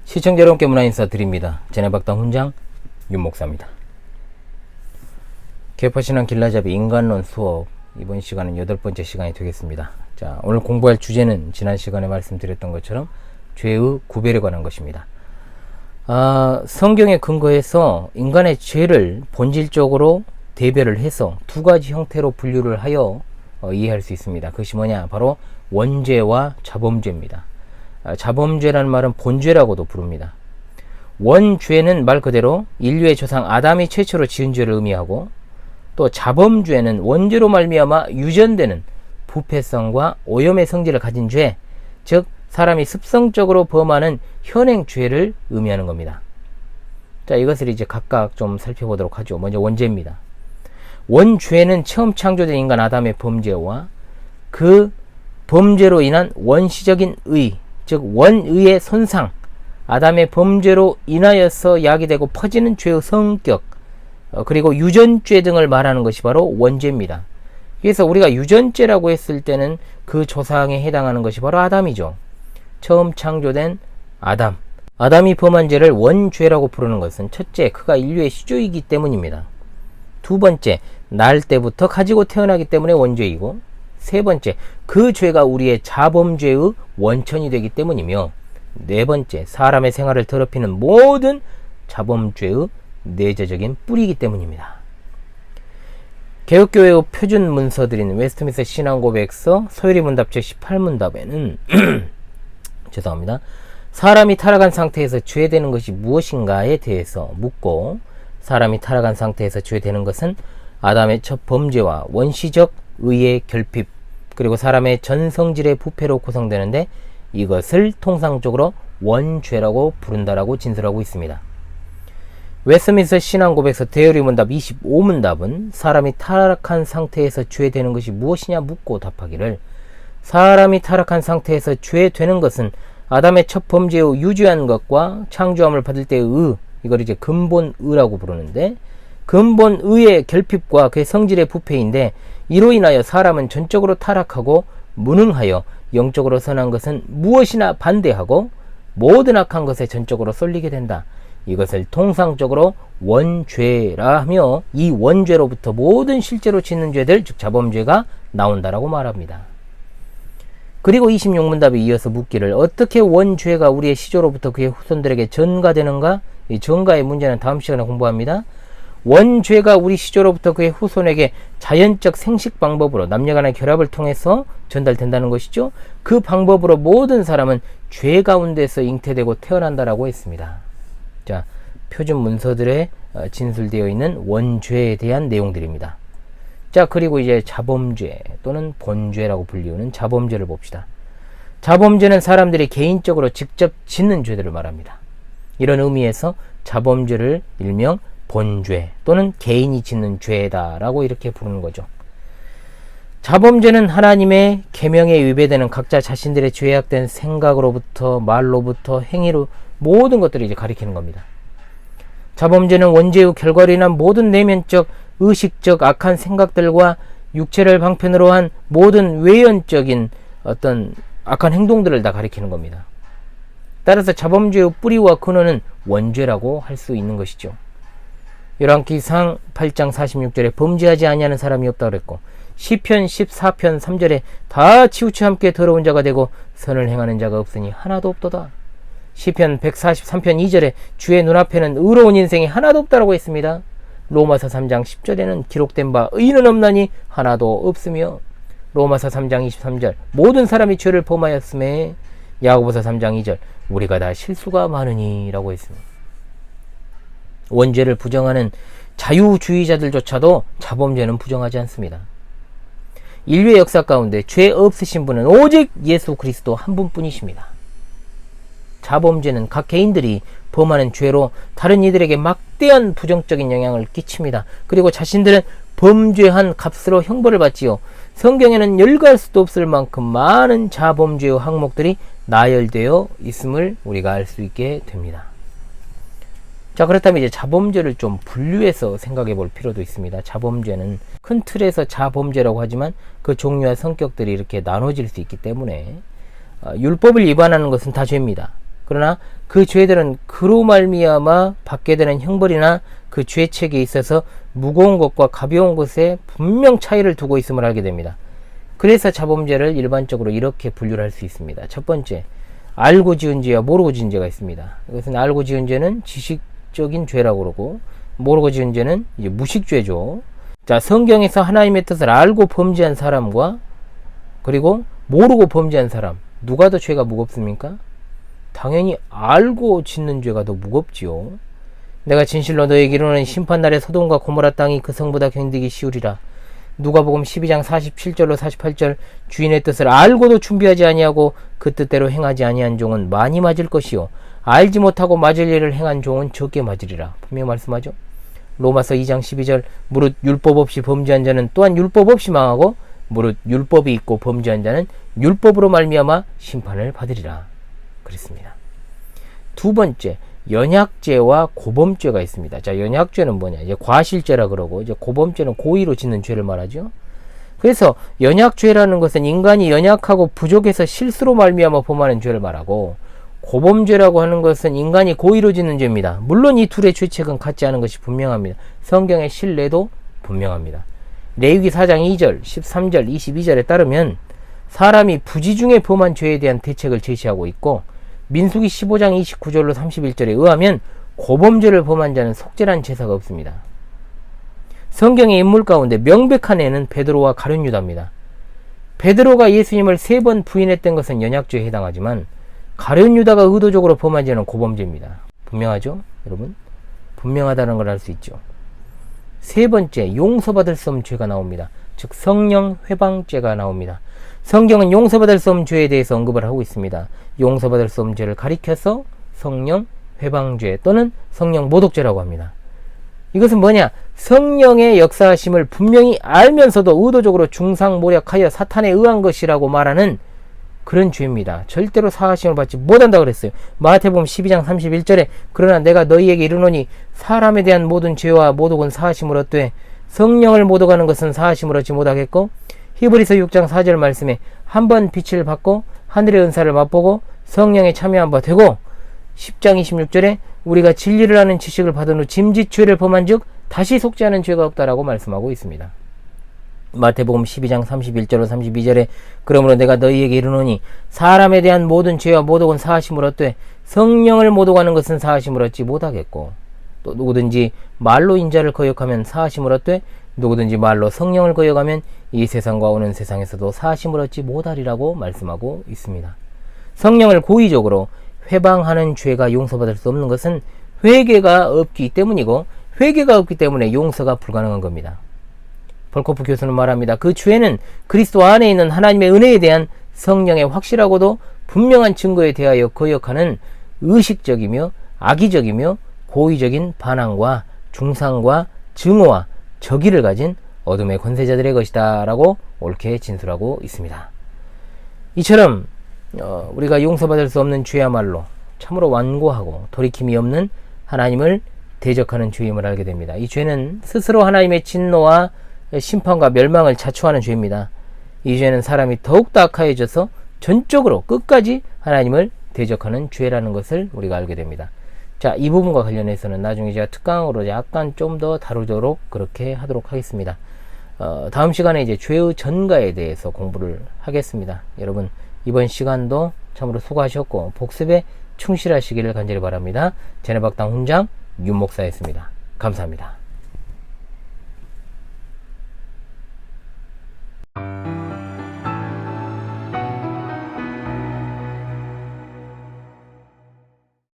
시청자 여러분께 문화 인사 드립니다. 제네박당 훈장 윤목사입니다. 개파신앙 길라잡이 인간론 수업, 이번 시간은 8번째 시간이 되겠습니다. 자, 오늘 공부할 주제는 지난 시간에 말씀드렸던 것처럼 죄의 구별에 관한 것입니다. 성경에 근거해서 인간의 죄를 본질적으로 대별을 해서 두 가지 형태로 분류를 하여 이해할 수 있습니다. 그것이 뭐냐? 바로 원죄와 자범죄입니다. 자범죄라는 말은 본죄라고도 부릅니다. 원죄는 말 그대로 인류의 조상 아담이 최초로 지은 죄를 의미하고, 또 자범죄는 원죄로 말미암아 유전되는 부패성과 오염의 성질을 가진 죄, 즉 사람이 습성적으로 범하는 현행죄를 의미하는 겁니다. 자, 이것을 이제 각각 좀 살펴보도록 하죠. 먼저 원죄입니다. 원죄는 처음 창조된 인간 아담의 범죄와 그 범죄로 인한 원시적인 의, 즉 원의의 손상, 아담의 범죄로 인하여서 야기되고 퍼지는 죄의 성격, 그리고 유전죄 등을 말하는 것이 바로 원죄입니다. 그래서 우리가 유전죄라고 했을 때는 그 조상에 해당하는 것이 바로 아담이죠. 처음 창조된 아담. 아담이 범한 죄를 원죄라고 부르는 것은 첫째, 그가 인류의 시조이기 때문입니다. 두 번째, 날 때부터 가지고 태어나기 때문에 원죄이고, 세 번째, 그 죄가 우리의 자범죄의 원천이 되기 때문이며, 네 번째, 사람의 생활을 더럽히는 모든 자범죄의 내재적인 뿌리이기 때문입니다. 개혁교회의 표준 문서들인 웨스트민스터 신앙고백서 소요리 문답 제18문답에는 죄송합니다. 사람이 타락한 상태에서 죄되는 것이 무엇인가에 대해서 묻고, 사람이 타락한 상태에서 죄되는 것은 아담의 첫 범죄와 원시적 의의 결핍, 그리고 사람의 전성질의 부패로 구성되는데, 이것을 통상적으로 원죄라고 부른다라고 진술하고 있습니다. 웨스트민스터 신앙고백서 대요리 문답 25문답은 사람이 타락한 상태에서 죄되는 것이 무엇이냐 묻고 답하기를, 사람이 타락한 상태에서 죄되는 것은 아담의 첫 범죄의 유죄한 것과 창조함을 받을 때의 의, 이걸 이제 근본의라고 부르는데, 근본의의 결핍과 그의 성질의 부패인데, 이로 인하여 사람은 전적으로 타락하고 무능하여 영적으로 선한 것은 무엇이나 반대하고 모든 악한 것에 전적으로 쏠리게 된다. 이것을 통상적으로 원죄라 하며, 이 원죄로부터 모든 실제로 짓는 죄들, 즉 자범죄가 나온다라고 말합니다. 그리고 26문답에 이어서 묻기를, 어떻게 원죄가 우리의 시조로부터 그의 후손들에게 전가되는가? 이 전가의 문제는 다음 시간에 공부합니다. 원죄가 우리 시조로부터 그의 후손에게 자연적 생식 방법으로 남녀간의 결합을 통해서 전달된다는 것이죠. 그 방법으로 모든 사람은 죄 가운데서 잉태되고 태어난다라고 했습니다. 자, 표준 문서들에 진술되어 있는 원죄에 대한 내용들입니다. 자, 그리고 이제 자범죄 또는 본죄라고 불리우는 자범죄를 봅시다. 자범죄는 사람들이 개인적으로 직접 짓는 죄들을 말합니다. 이런 의미에서 자범죄를 일명 본죄 또는 개인이 짓는 죄다라고 이렇게 부르는 거죠. 자범죄는 하나님의 계명에 위배되는 각자 자신들의 죄악된 생각으로부터 말로부터 행위로 모든 것들을 이제 가리키는 겁니다. 자범죄는 원죄의 결과로 인한 모든 내면적 의식적 악한 생각들과 육체를 방편으로 한 모든 외연적인 어떤 악한 행동들을 다 가리키는 겁니다. 따라서 자범죄의 뿌리와 근원은 원죄라고 할 수 있는 것이죠. 열왕기상 8장 46절에 범죄하지 아니하는 사람이 없다고 그랬고, 시편 14편 3절에 다 치우쳐 함께 더러운 자가 되고 선을 행하는 자가 없으니 하나도 없도다. 시편 143편 2절에 주의 눈앞에는 의로운 인생이 하나도 없다라고 했습니다. 로마서 3장 10절에는 기록된 바 의인은 없나니 하나도 없으며, 로마서 3장 23절 모든 사람이 죄를 범하였음에, 야고보서 3장 2절 우리가 다 실수가 많으니 라고 했습니다. 원죄를 부정하는 자유주의자들조차도 자범죄는 부정하지 않습니다. 인류의 역사 가운데 죄 없으신 분은 오직 예수 그리스도 한 분뿐이십니다. 자범죄는 각 개인들이 범하는 죄로 다른 이들에게 막대한 부정적인 영향을 끼칩니다. 그리고 자신들은 범죄한 값으로 형벌을 받지요. 성경에는 열거할 수도 없을 만큼 많은 자범죄의 항목들이 나열되어 있음을 우리가 알 수 있게 됩니다. 자, 그렇다면 이제 자범죄를 좀 분류해서 생각해 볼 필요도 있습니다. 자범죄는 큰 틀에서 자범죄라고 하지만 그 종류와 성격들이 이렇게 나눠질 수 있기 때문에 율법을 위반하는 것은 다 죄입니다. 그러나 그 죄들은 그로 말미암아 받게 되는 형벌이나 그 죄책에 있어서 무거운 것과 가벼운 것에 분명 차이를 두고 있음을 알게 됩니다. 그래서 자범죄를 일반적으로 이렇게 분류를 할 수 있습니다. 첫 번째, 알고 지은 죄와 모르고 지은 죄가 있습니다. 이것은 알고 지은 죄는 지식적인 죄라고 그러고, 모르고 지은 죄는 이제 무식죄죠. 자, 성경에서 하나님의 뜻을 알고 범죄한 사람과 그리고 모르고 범죄한 사람, 누가 더 죄가 무겁습니까? 당연히 알고 짓는 죄가 더 무겁지요. 내가 진실로 너에게 이르노니 심판날에 소돔과 고모라 땅이 그 성보다 견디기 쉬우리라. 누가복음 12장 47절로 48절, 주인의 뜻을 알고도 준비하지 아니하고 그 뜻대로 행하지 아니한 종은 많이 맞을 것이요 알지 못하고 맞을 일을 행한 종은 적게 맞으리라. 분명히 말씀하죠. 로마서 2장 12절, 무릇 율법 없이 범죄한 자는 또한 율법 없이 망하고 무릇 율법이 있고 범죄한 자는 율법으로 말미암아 심판을 받으리라 그랬습니다. 두 번째, 연약죄와 고범죄가 있습니다. 자, 연약죄는 뭐냐? 이제 과실죄라 그러고, 이제 고범죄는 고의로 짓는 죄를 말하죠. 그래서 연약죄라는 것은 인간이 연약하고 부족해서 실수로 말미암아 범하는 죄를 말하고, 고범죄라고 하는 것은 인간이 고의로 짓는 죄입니다. 물론 이 둘의 죄책은 같지 않은 것이 분명합니다. 성경의 신뢰도 분명합니다. 레위기 4장 2절, 13절, 22절에 따르면 사람이 부지 중에 범한 죄에 대한 대책을 제시하고 있고, 민수기 15장 29절로 31절에 의하면 고범죄를 범한 자는 속죄란 제사가 없습니다. 성경의 인물 가운데 명백한 애는 베드로와 가룟 유다입니다. 베드로가 예수님을 3번 부인했던 것은 연약죄에 해당하지만 가룟 유다가 의도적으로 범한 죄는 고범죄입니다. 분명하죠? 여러분? 분명하다는 걸 알 수 있죠. 세 번째, 용서받을 수 없는 죄가 나옵니다. 즉 성령 회방죄가 나옵니다. 성경은 용서받을 수 없는 죄에 대해서 언급을 하고 있습니다. 용서받을 수 없는 죄를 가리켜서 성령 회방죄 또는 성령 모독죄라고 합니다. 이것은 뭐냐? 성령의 역사하심을 분명히 알면서도 의도적으로 중상모략하여 사탄에 의한 것이라고 말하는 그런 죄입니다. 절대로 사하심을 받지 못한다고 그랬어요. 마태복음 12장 31절에 그러나 내가 너희에게 이르노니 사람에 대한 모든 죄와 모독은 사하심을 얻되 성령을 모독하는 것은 사하심을 얻지 못하겠고, 히브리서 6장 4절 말씀에 한번 빛을 받고 하늘의 은사를 맛보고 성령에 참여한 바 되고, 10장 26절에 우리가 진리를 아는 지식을 받은 후 짐짓 죄를 범한 즉 다시 속죄하는 죄가 없다라고 말씀하고 있습니다. 마태복음 12장 31절로 32절에 그러므로 내가 너희에게 이르노니 사람에 대한 모든 죄와 모독은 사하심을 얻되 성령을 모독하는 것은 사하심을 얻지 못하겠고, 또 누구든지 말로 인자를 거역하면 사하심을 얻되 누구든지 말로 성령을 거역하면 이 세상과 오는 세상에서도 사하심을 얻지 못하리라고 말씀하고 있습니다. 성령을 고의적으로 회방하는 죄가 용서받을 수 없는 것은 회개가 없기 때문이고, 회개가 없기 때문에 용서가 불가능한 겁니다. 볼코프 교수는 말합니다. 그 죄는 그리스도 안에 있는 하나님의 은혜에 대한 성령의 확실하고도 분명한 증거에 대하여 거역하는 의식적이며 악의적이며 고의적인 반항과 중상과 증오와 적의를 가진 어둠의 권세자들의 것이다 라고 옳게 진술하고 있습니다. 이처럼 우리가 용서받을 수 없는 죄야말로 참으로 완고하고 돌이킴이 없는 하나님을 대적하는 죄임을 알게 됩니다. 이 죄는 스스로 하나님의 진노와 심판과 멸망을 자초하는 죄입니다. 이 죄는 사람이 더욱더 악하여져서 전적으로 끝까지 하나님을 대적하는 죄라는 것을 우리가 알게 됩니다. 자, 이 부분과 관련해서는 나중에 제가 특강으로 약간 좀 더 다루도록 그렇게 하도록 하겠습니다. 다음 시간에 이제 죄의 전가에 대해서 공부를 하겠습니다. 여러분, 이번 시간도 참으로 수고하셨고 복습에 충실하시기를 간절히 바랍니다. 제네박당 훈장 윤목사였습니다. 감사합니다.